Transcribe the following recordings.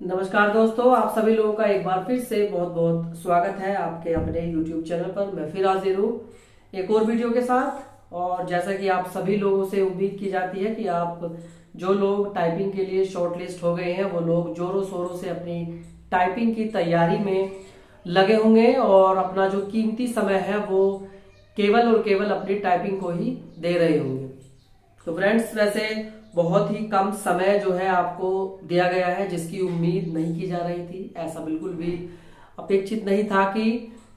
नमस्कार दोस्तों, आप सभी लोगों का एक बार फिर से बहुत बहुत स्वागत है आपके अपने YouTube चैनल पर। मैं फिर हाजिर हूँ एक और वीडियो के साथ। और जैसा कि आप सभी लोगों से उम्मीद की जाती है कि आप जो लोग टाइपिंग के लिए शॉर्ट लिस्ट हो गए हैं वो लोग जोरों शोरों से अपनी टाइपिंग की तैयारी में लगे होंगे और अपना जो कीमती समय है वो केवल और केवल अपनी टाइपिंग को ही दे रहे होंगे। तो फ्रेंड्स, वैसे बहुत ही कम समय जो है आपको दिया गया है, जिसकी उम्मीद नहीं की जा रही थी। ऐसा बिल्कुल भी अपेक्षित नहीं था कि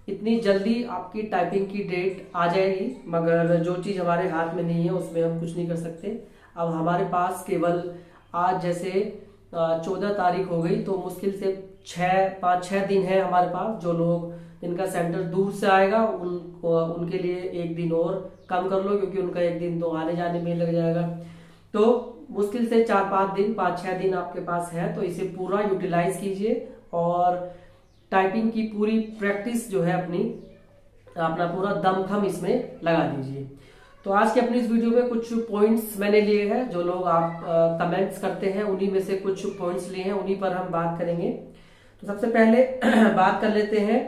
इतनी जल्दी आपकी टाइपिंग की डेट आ जाएगी, मगर जो चीज़ हमारे हाथ में नहीं है उसमें हम कुछ नहीं कर सकते। अब हमारे पास केवल आज जैसे 14 तारीख हो गई, तो मुश्किल से 5-6 दिन है हमारे पास। जो लोग जिनका सेंटर दूर से आएगा उनके लिए एक दिन और कम कर लो, क्योंकि उनका एक दिन तो आने जाने में लग जाएगा। तो मुश्किल से 4-5 दिन 5-6 दिन आपके पास है, तो इसे पूरा यूटिलाइज कीजिए और टाइपिंग की पूरी प्रैक्टिस जो है अपना पूरा दमखम इसमें लगा दीजिए। तो आज की अपनी इस वीडियो में कुछ पॉइंट्स मैंने लिए हैं, जो लोग आप कमेंट्स करते हैं उन्हीं में से कुछ पॉइंट्स लिए हैं, उन्हीं पर हम बात करेंगे। तो सबसे पहले बात कर लेते हैं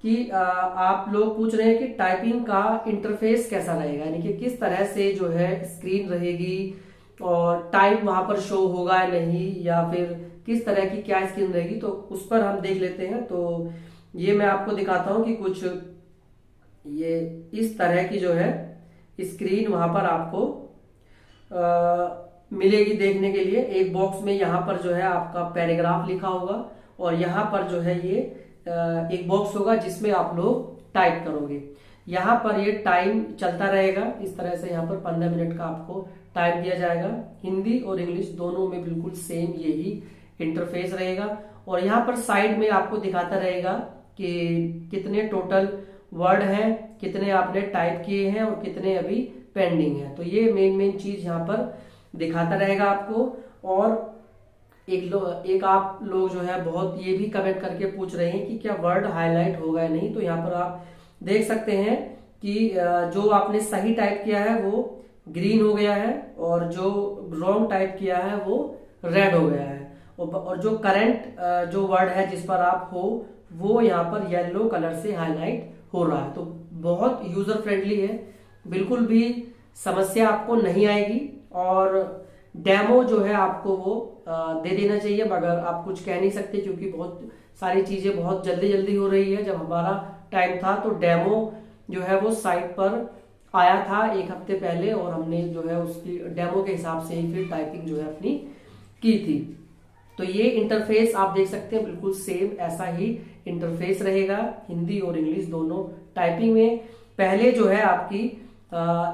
कि आप लोग पूछ रहे हैं कि टाइपिंग का इंटरफेस कैसा रहेगा, यानी कि किस तरह से जो है स्क्रीन रहेगी और टाइम वहां पर शो होगा या नहीं, या फिर किस तरह की क्या स्क्रीन रहेगी। तो उस पर हम देख लेते हैं। तो ये मैं आपको दिखाता हूं कि कुछ ये इस तरह की जो है स्क्रीन वहां पर आपको मिलेगी देखने के लिए। एक बॉक्स में यहाँ पर जो है आपका पैराग्राफ लिखा होगा और यहाँ पर जो है ये एक बॉक्स होगा जिसमें आप लोग टाइप करोगे। यहाँ पर ये टाइम चलता रहेगा इस तरह से। यहाँ पर 15 मिनट का आपको टाइम दिया जाएगा। हिंदी और इंग्लिश दोनों में बिल्कुल सेम यही इंटरफेस रहेगा। और यहाँ पर साइड में आपको दिखाता रहेगा कि कितने टोटल वर्ड हैं, कितने आपने टाइप किए हैं और कितने अभी पेंडिंग है। तो ये मेन चीज यहाँ पर दिखाता रहेगा आपको। और एक आप लोग जो है बहुत ये भी कमेंट करके पूछ रहे हैं कि क्या वर्ड हाईलाइट होगा या नहीं। तो यहाँ पर आप देख सकते हैं कि जो आपने सही टाइप किया है वो ग्रीन हो गया है और जो रॉन्ग टाइप किया है वो रेड हो गया है। और जो करंट जो वर्ड है जिस पर आप हो वो यहाँ पर येलो कलर से हाईलाइट हो रहा है। तो बहुत यूजर फ्रेंडली है, बिल्कुल भी समस्या आपको नहीं आएगी। और डेमो जो है आपको वो दे देना चाहिए, मगर आप कुछ कह नहीं सकते क्योंकि बहुत सारी चीजें बहुत जल्दी जल्दी हो रही है। जब हमारा टाइम था तो डेमो जो है वो साइट पर आया था एक हफ्ते पहले, और हमने जो है उसकी डेमो के हिसाब से ही फिर टाइपिंग जो है अपनी की थी। तो ये इंटरफेस आप देख सकते हैं, बिल्कुल सेम ऐसा ही इंटरफेस रहेगा हिंदी और इंग्लिश दोनों टाइपिंग में। पहले जो है आपकी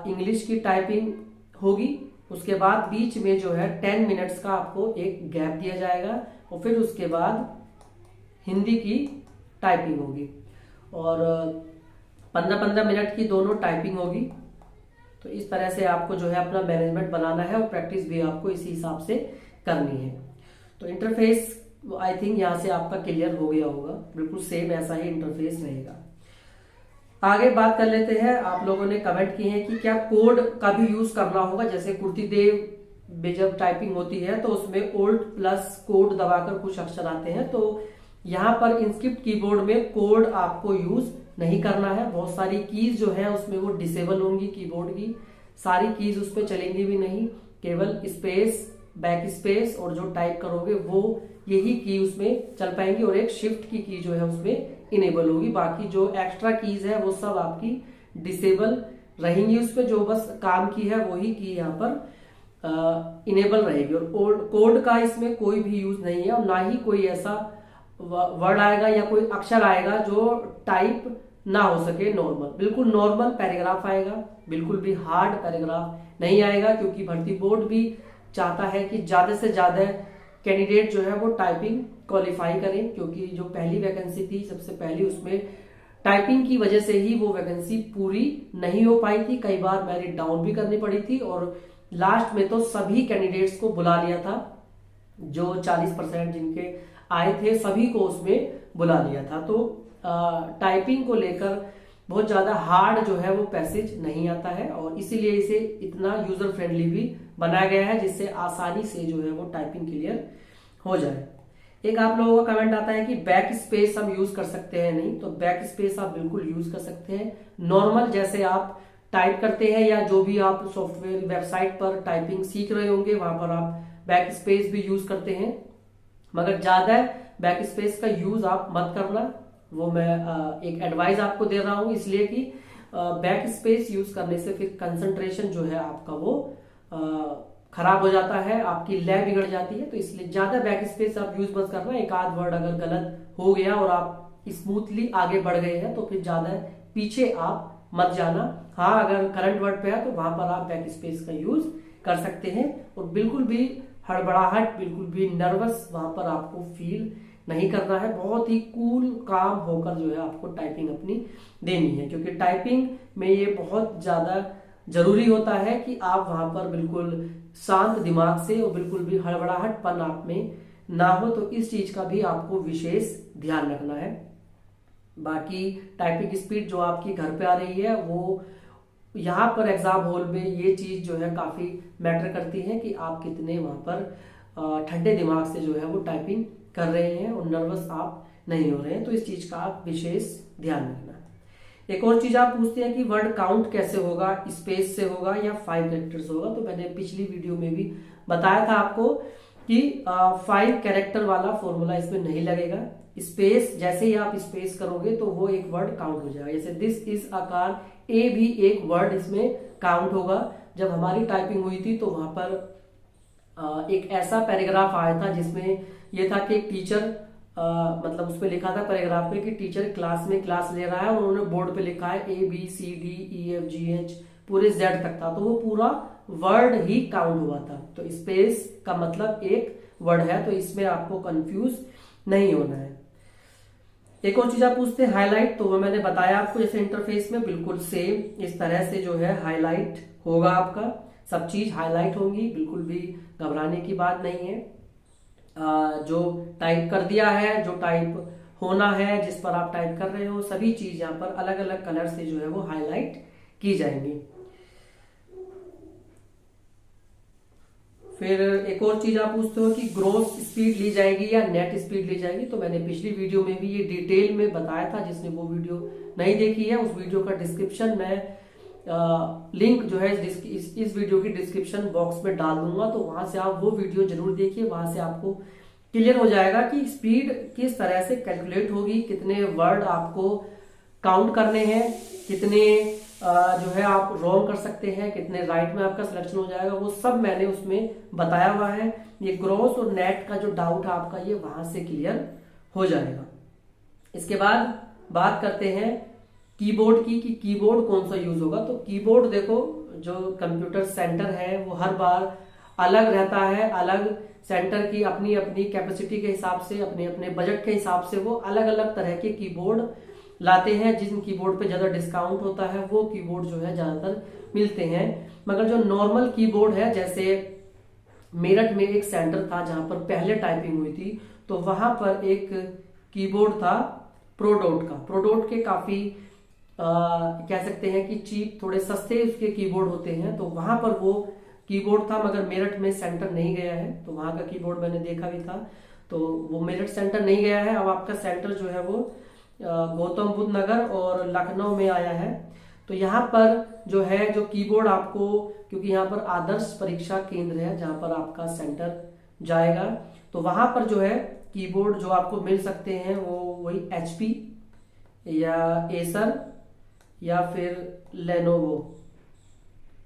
इंग्लिश की टाइपिंग होगी, उसके बाद बीच में जो है 10 मिनट्स का आपको एक गैप दिया जाएगा और फिर उसके बाद हिंदी की टाइपिंग होगी और 15-15 मिनट की दोनों टाइपिंग होगी। तो इस तरह से आपको जो है अपना मैनेजमेंट बनाना है और प्रैक्टिस भी आपको इसी हिसाब से करनी है। तो इंटरफेस आई थिंक यहाँ से आपका क्लियर हो गया होगा, बिल्कुल सेम ऐसा ही इंटरफेस रहेगा। आगे बात कर लेते हैं। आप लोगों ने कमेंट किए हैं कि क्या कोड का भी यूज करना होगा। जैसे कुर्ती देव में जब टाइपिंग होती है तो उसमें ओल्ड प्लस कोड दबाकर कुछ अक्षर आते हैं, तो यहाँ पर इंस्क्रिप्ट कीबोर्ड में कोड आपको यूज नहीं करना है। बहुत सारी कीज जो है उसमें वो डिसेबल होंगी, कीबोर्ड की सारी कीज उस पर चलेंगी भी नहीं। केवल स्पेस, बैक स्पेस और जो टाइप करोगे वो यही की उसमें चल पाएंगी, और एक शिफ्ट की की जो है उसमें इनेबल होगी। बाकी जो एक्स्ट्रा कीज है वो सब आपकी डिसेबल रहेंगी। उस पर जो बस काम की है वही की यहाँ पर इनेबल रहेगी। और कोड का इसमें कोई भी यूज नहीं है, और ना ही कोई ऐसा वर्ड आएगा या कोई अक्षर आएगा जो टाइप ना हो सके। नॉर्मल, बिल्कुल नॉर्मल पैराग्राफ आएगा, बिल्कुल भी हार्ड पैराग्राफ नहीं आएगा, क्योंकि भर्ती बोर्ड भी चाहता है कि ज्यादा से ज्यादा कैंडिडेट जो है वो टाइपिंग क्वालिफाई करें। क्योंकि जो पहली वैकेंसी थी सबसे पहली, उसमें टाइपिंग की वजह से ही वो वैकेंसी पूरी नहीं हो पाई थी। कई बार मेरिट डाउन भी करनी पड़ी थी और लास्ट में तो सभी कैंडिडेट्स को बुला लिया था। जो 40% जिनके आए थे सभी को उसमें बुला लिया था। तो टाइपिंग को लेकर बहुत ज्यादा हार्ड जो है वो पैसेज नहीं आता है, और इसीलिए इसे इतना यूजर फ्रेंडली भी बनाया गया है जिससे आसानी से जो है वो टाइपिंग क्लियर हो जाए। एक आप लोगों का कमेंट आता है कि बैक स्पेस हम यूज कर सकते हैं नहीं, तो बैक स्पेस आप बिल्कुल यूज कर सकते हैं। नॉर्मल जैसे आप टाइप करते हैं या जो भी आप सॉफ्टवेयर वेबसाइट पर टाइपिंग सीख रहे होंगे वहां पर आप बैक स्पेस भी यूज करते हैं, मगर ज्यादा बैक स्पेस का यूज आप मत करना। वो मैं एक एडवाइस आपको दे रहा हूं, इसलिए कि बैक स्पेस यूज करने से फिर कंसंट्रेशन जो है आपका वो खराब हो जाता है, आपकी लय बिगड़ जाती है। तो इसलिए ज्यादा बैक स्पेस आप यूज मत करना। एक आध वर्ड अगर गलत हो गया और आप स्मूथली आगे बढ़ गए हैं तो फिर ज्यादा पीछे आप मत जाना। हाँ, अगर करंट वर्ड पे है तो वहां पर आप बैक स्पेस का यूज कर सकते हैं और बिल्कुल भी हड़बड़ाहट, बिल्कुल भी नर्वस वहां पर आपको फील नहीं करना है। बहुत ही कूल काम होकर जो है आपको टाइपिंग अपनी देनी है, क्योंकि टाइपिंग में ये बहुत ज्यादा जरूरी होता है कि आप वहां पर बिल्कुल शांत दिमाग से और बिल्कुल भी हड़बड़ाहटपन आप में ना हो। तो इस चीज का भी आपको विशेष ध्यान रखना है। बाकी टाइपिंग स्पीड जो आपकी घर पे आ रही है वो यहाँ पर एग्जाम हॉल में ये चीज जो है काफी मैटर करती है कि आप कितने वहां पर ठंडे दिमाग से जो है वो टाइपिंग कर रहे हैं और नर्वस आप नहीं हो रहे हैं। तो इस चीज का आप विशेष ध्यान रखना। एक और चीज आप पूछते हैं कि वर्ड काउंट कैसे होगा, स्पेस से होगा या 5 कैरेक्टर्स होगा। तो मैंने पिछली वीडियो में भी बताया था आपको कि 5 कैरेक्टर वाला फॉर्मूला इसमें नहीं लगेगा। स्पेस जैसे ही आप स्पेस करोगे तो वो एक वर्ड काउंट हो जाएगा। जैसे दिस इज अ कार, ए भी एक वर्ड इसमें काउंट होगा। जब हमारी टाइपिंग हुई थी तो वहां पर एक ऐसा पैराग्राफ आया था जिसमें ये था कि टीचर मतलब उसमें लिखा था पैराग्राफ में कि टीचर क्लास में क्लास ले रहा है और उन्होंने बोर्ड पे लिखा है ABCDEFGH पूरे Z तक था, तो वो पूरा वर्ड ही काउंट हुआ था। तो स्पेस का मतलब एक वर्ड है, तो इसमें आपको कंफ्यूज नहीं होना है। एक और चीज आप पूछते हैं हाईलाइट, तो वो मैंने बताया आपको जैसे इंटरफेस में बिल्कुल सेम इस तरह से जो है हाईलाइट होगा आपका, सब चीज हाईलाइट होंगी, बिल्कुल भी घबराने की बात नहीं है। जो टाइप कर दिया है, जो टाइप होना है, जिस पर आप टाइप कर रहे हो, सभी चीज यहाँ पर अलग अलग कलर से जो है वो हाईलाइट की जाएंगी। फिर एक और चीज आप पूछते हो कि ग्रोस स्पीड ली जाएगी या नेट स्पीड ली जाएगी। तो मैंने पिछली वीडियो में भी ये डिटेल में बताया था, जिसने वो वीडियो नहीं देखी है उस वीडियो का डिस्क्रिप्शन में लिंक जो है इस वीडियो की डिस्क्रिप्शन बॉक्स में डाल दूंगा, तो वहां से आप वो वीडियो जरूर देखिए। वहां से आपको क्लियर हो जाएगा कि स्पीड किस तरह से कैलकुलेट होगी, कितने वर्ड आपको काउंट करने हैं, कितने जो है आप रॉन्ग कर सकते हैं, कितने राइट में आपका सिलेक्शन हो जाएगा, वो सब मैंने उसमें बताया हुआ है। ये ग्रॉस और नेट का जो डाउट है आपका ये वहां से क्लियर हो जाएगा। इसके बाद बात करते हैं कीबोर्ड की कि कीबोर्ड कौन सा यूज होगा। तो कीबोर्ड देखो, जो कंप्यूटर सेंटर है वो हर बार अलग रहता है। अलग सेंटर की अपनी अपनी कैपेसिटी के हिसाब से, अपने अपने बजट के हिसाब से वो अलग अलग तरह के कीबोर्ड लाते हैं। जिन कीबोर्ड पे ज्यादा डिस्काउंट होता है वो कीबोर्ड जो है ज्यादातर मिलते हैं। मगर जो नॉर्मल कीबोर्ड है, जैसे मेरठ में एक सेंटर था जहां पर पहले टाइपिंग हुई थी, तो वहां पर एक कीबोर्ड था प्रोडोट का। प्रोडोट के काफी कह सकते हैं कि चीप, थोड़े सस्ते उसके कीबोर्ड होते हैं, तो वहां पर वो कीबोर्ड था। मगर मेरठ में सेंटर नहीं गया है, तो वहां का कीबोर्ड मैंने देखा भी था, तो वो मेरठ सेंटर नहीं गया है। अब आपका सेंटर जो है वो गौतम बुद्ध नगर और लखनऊ में आया है। तो यहाँ पर जो है जो कीबोर्ड आपको, क्योंकि यहाँ पर आदर्श परीक्षा केंद्र है जहां पर आपका सेंटर जाएगा, तो वहां पर जो है कीबोर्ड जो आपको मिल सकते हैं वो वही HP या एसर या फिर लेनोवो,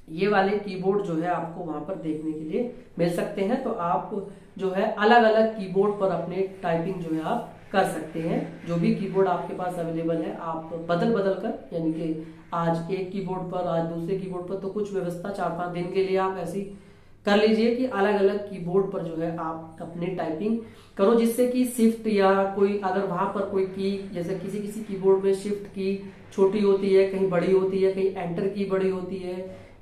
ये वाले कीबोर्ड जो है आपको वहां पर देखने के लिए मिल सकते हैं। तो आप जो है अलग अलग कीबोर्ड पर अपने टाइपिंग जो है आप कर सकते हैं। जो भी कीबोर्ड आपके पास अवेलेबल है आप बदल बदल कर, यानी कि आज एक कीबोर्ड पर, आज दूसरे कीबोर्ड पर, तो कुछ व्यवस्था 4-5 दिन के लिए आप ऐसी कर लीजिए कि अलग अलग कीबोर्ड पर जो है आप अपनी टाइपिंग करो, जिससे कि शिफ्ट या कोई अगर वहां पर कोई की, जैसे किसी किसी कीबोर्ड में शिफ्ट की छोटी होती है, कहीं बड़ी होती है, कहीं एंटर की बड़ी होती है,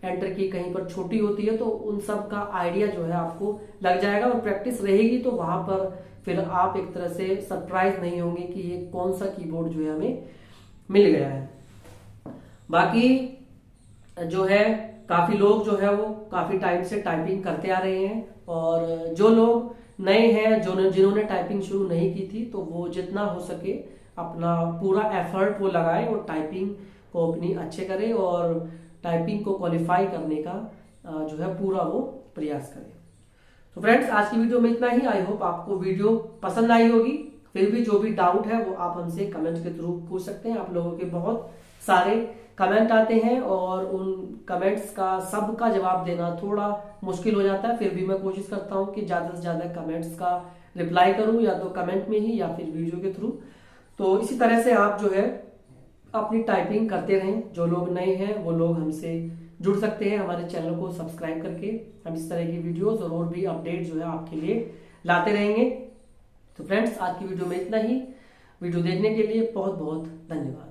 एंटर की कहीं पर छोटी होती है, तो उन सब का आइडिया जो है आपको लग जाएगा और प्रैक्टिस रहेगी। तो वहां पर फिर आप एक तरह से सरप्राइज नहीं होंगे कि ये कौन सा कीबोर्ड जो है हमें मिल गया है। बाकी जो है काफी लोग जो है वो काफी टाइम से टाइपिंग करते आ रहे हैं, और जो लोग नए हैं जिन्होंने टाइपिंग शुरू नहीं की थी, तो वो जितना हो सके अपना पूरा एफर्ट वो लगाए और टाइपिंग को अपनी अच्छे करे और टाइपिंग को क्वालिफाई करने का जो है पूरा वो प्रयास करें। तो फ्रेंड्स, आज की वीडियो में इतना ही। आई होप आपको वीडियो पसंद आई होगी। फिर भी जो भी डाउट है वो आप हमसे कमेंट के थ्रू पूछ सकते हैं। आप लोगों के बहुत सारे कमेंट आते हैं और उन कमेंट्स का सबका जवाब देना थोड़ा मुश्किल हो जाता है। फिर भी मैं कोशिश करता हूं कि ज्यादा से ज्यादा कमेंट्स का रिप्लाई करूं, या तो कमेंट में ही या फिर वीडियो के थ्रू। तो इसी तरह से आप जो है अपनी टाइपिंग करते रहें। जो लोग नए हैं वो लोग हमसे जुड़ सकते हैं हमारे चैनल को सब्सक्राइब करके। हम इस तरह की वीडियोस और भी अपडेट जो है आपके लिए लाते रहेंगे। तो फ्रेंड्स, आज की वीडियो में इतना ही। वीडियो देखने के लिए बहुत बहुत धन्यवाद।